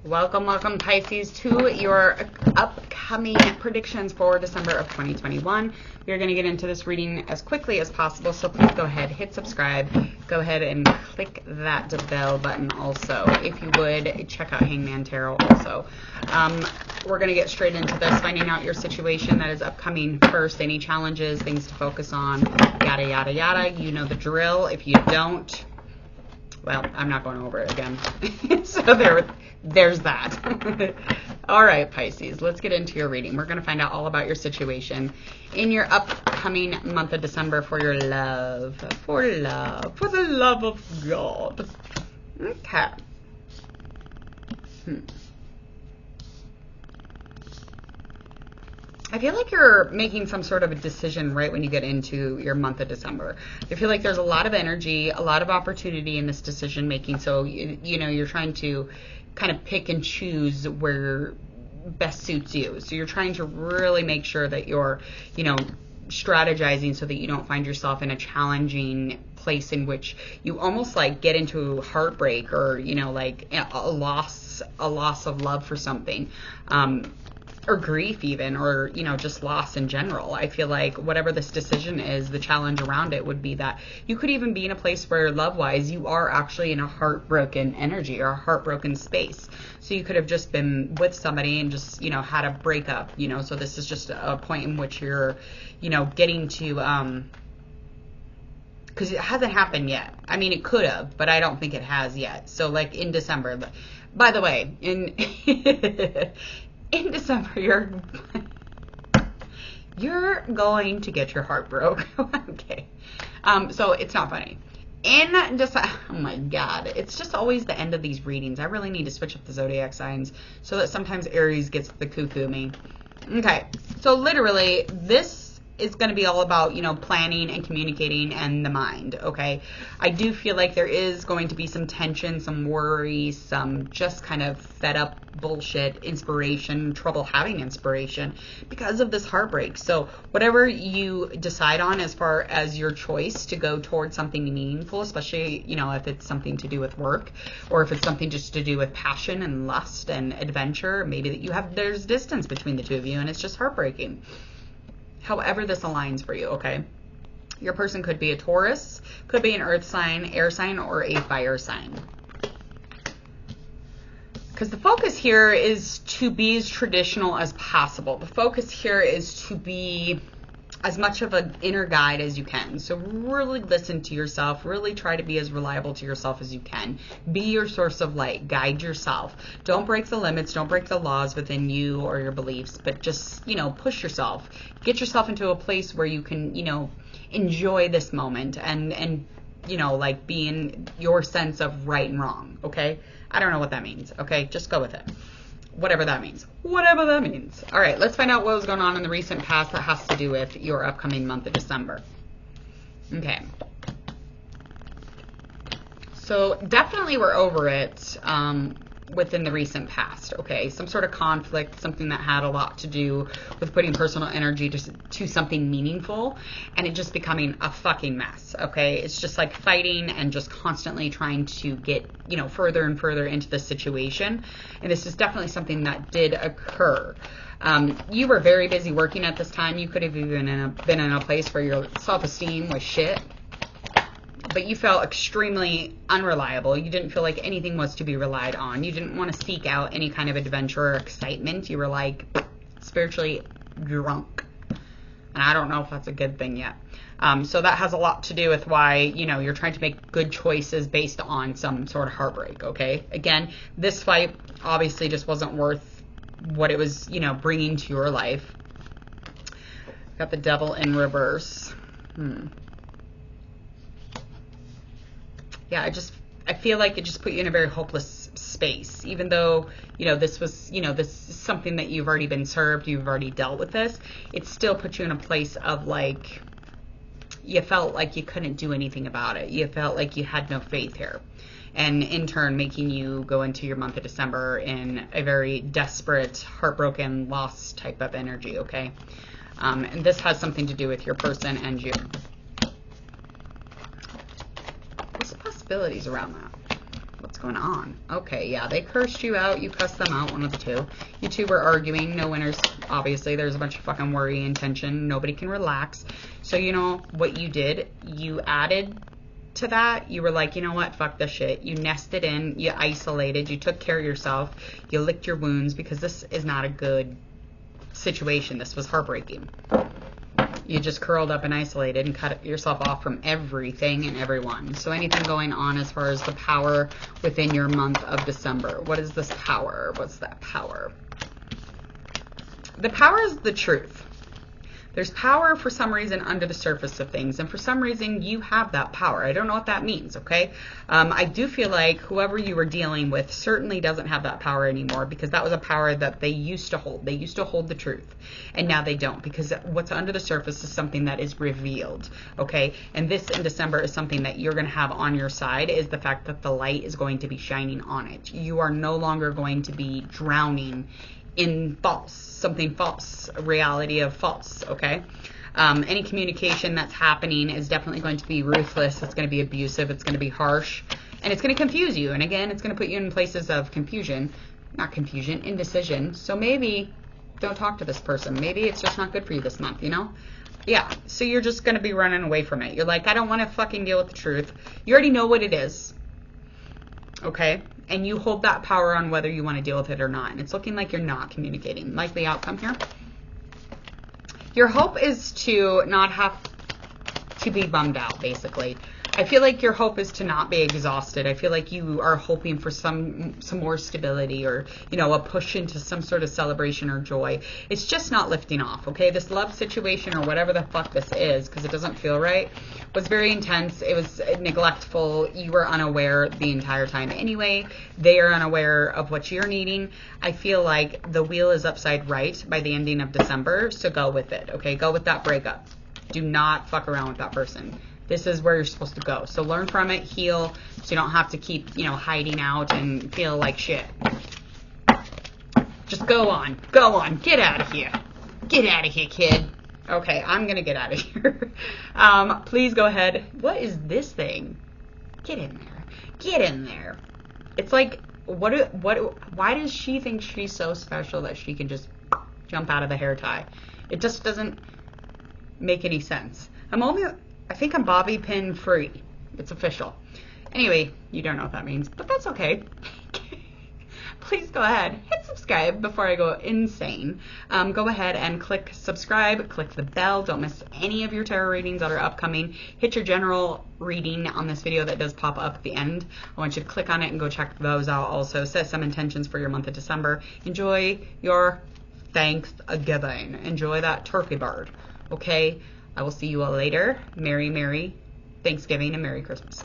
Welcome, welcome Pisces to your upcoming predictions for December of 2021. We're going to get into this reading as quickly as possible, so please go ahead, hit subscribe, go ahead and click that bell button also. If you would, check out Hangman Tarot also. We're going to get straight into this, finding out your situation that is upcoming first, any challenges, things to focus on, yada, yada, yada. You know the drill. If you don't, well, I'm not going over it again. So there's that. All right, Pisces, let's get into your reading. We're going to find out all about your situation in your upcoming month of December for your love. For the love of God. Okay. I feel like you're making some sort of a decision right when you get into your month of December. I feel like there's a lot of energy, a lot of opportunity in this decision making. So, you know, you're trying to kind of pick and choose where best suits you. So you're trying to really make sure that you're, you know, strategizing so that you don't find yourself in a challenging place in which you almost like get into heartbreak or, you know, like a loss of love for something. Or grief even, or, you know, just loss in general. I feel like whatever this decision is, the challenge around it would be that you could even be in a place where love-wise, you are actually in a heartbroken energy or a heartbroken space. So you could have just been with somebody and just, you know, had a breakup, you know, so this is just a point in which you're, you know, getting to, because it hasn't happened yet. I mean, it could have, but I don't think it has yet. So like in December, by the way, in December, you're going to get your heart broke. Okay. So it's not funny. In December, oh my God, it's just always the end of these readings. I really need to switch up the zodiac signs so that sometimes Aries gets the cuckoo me. Okay. So literally, this is going to be all about, you know, planning and communicating and the mind. Okay. I do feel like there is going to be some tension, some worry, some just kind of fed up bullshit, inspiration, trouble having inspiration because of this heartbreak. So whatever you decide on as far as your choice to go towards something meaningful, especially, you know, if it's something to do with work or if it's something just to do with passion and lust and adventure, maybe that there's distance between the two of you and it's just heartbreaking. However this aligns for you, okay? Your person could be a Taurus, could be an earth sign, air sign, or a fire sign. Because the focus here is to be as traditional as possible. The focus here is to be as much of an inner guide as you can. So really listen to yourself. Really try to be as reliable to yourself as you can. Be your source of light. Guide yourself. Don't break the limits. Don't break the laws within you or your beliefs. But just, you know, push yourself. Get yourself into a place where you can, you know, enjoy this moment and you know, like being your sense of right and wrong. Okay? I don't know what that means. Okay? Just go with it. Whatever that means. Whatever that means. All right, let's find out what was going on in the recent past that has to do with your upcoming month of December. Okay. So definitely we're over it within the recent past, okay? Some sort of conflict, something that had a lot to do with putting personal energy to something meaningful and it just becoming a fucking mess, okay? It's just like fighting and just constantly trying to get, you know, further and further into the situation. And this is definitely something that did occur. You were very busy working at this time. You could have even been in a place where your self-esteem was shit. But you felt extremely unreliable. You didn't feel like anything was to be relied on. You didn't want to seek out any kind of adventure or excitement. You were like spiritually drunk. And I don't know if that's a good thing yet. So that has a lot to do with why, you know, you're trying to make good choices based on some sort of heartbreak, okay? Again, this fight obviously just wasn't worth what it was, you know, bringing to your life. Got the devil in reverse. Yeah, I feel like it just put you in a very hopeless space, even though, you know, this was, you know, this is something that you've already been served, you've already dealt with this. It still put you in a place of like, you felt like you couldn't do anything about it. You felt like you had no faith here. And in turn, making you go into your month of December in a very desperate, heartbroken, lost type of energy, okay? And this has something to do with your person and you. What's the possibilities around that? What's going on? Okay, yeah, they cursed you out. You cussed them out, one of the two. You two were arguing. No winners, obviously. There's a bunch of fucking worry and tension. Nobody can relax. So, you know what you did? You added to that. You were like, you know what? Fuck this shit. You nested in. You isolated. You took care of yourself. You licked your wounds because this is not a good situation. This was heartbreaking. You just curled up and isolated and cut yourself off from everything and everyone. So anything going on as far as the power within your month of December. What is this power? What's that power? The power is the truth. There's power for some reason under the surface of things, and for some reason you have that power. I don't know what that means, okay? I do feel like whoever you were dealing with certainly doesn't have that power anymore, because that was a power that they used to hold. They used to hold the truth, and now they don't, because what's under the surface is something that is revealed, okay? And this in December is something that you're going to have on your side, is the fact that the light is going to be shining on it. You are no longer going to be drowning in something false, a reality of false, okay? Any communication that's happening is definitely going to be ruthless. It's going to be abusive. It's going to be harsh. And it's going to confuse you. And again, it's going to put you in places of confusion. Not confusion, indecision. So maybe don't talk to this person. Maybe it's just not good for you this month, you know? Yeah, so you're just going to be running away from it. You're like, I don't want to fucking deal with the truth. You already know what it is, okay? And you hold that power on whether you want to deal with it or not. And it's looking like you're not communicating. Like the outcome here. Your hope is to not have to be bummed out, basically. I feel like your hope is to not be exhausted. I feel like you are hoping for some more stability, or, you know, a push into some sort of celebration or joy. It's just not lifting off, okay? This love situation, or whatever the fuck this is, because it doesn't feel right, was very intense. It was neglectful. You were unaware the entire time anyway. They are unaware of what you're needing. I feel like the wheel is upside right by the ending of December, so go with it, okay? Go with that breakup. Do not fuck around with that person. This is where you're supposed to go. So learn from it, heal, so you don't have to keep, you know, hiding out and feel like shit. Just go on. Go on. Get out of here. Get out of here, kid. Okay, I'm going to get out of here. Please go ahead. What is this thing? Get in there. Get in there. It's like, why does she think she's so special that she can just jump out of the hair tie? It just doesn't make any sense. I think I'm bobby pin free. It's official. Anyway, you don't know what that means, but that's okay. Please go ahead, hit subscribe before I go insane. Go ahead and click subscribe, click the bell. Don't miss any of your tarot readings that are upcoming. Hit your general reading on this video that does pop up at the end. I want you to click on it and go check those out also. Set some intentions for your month of December. Enjoy your Thanksgiving. Enjoy that turkey bird, okay? I will see you all later. Merry Thanksgiving and Merry Christmas.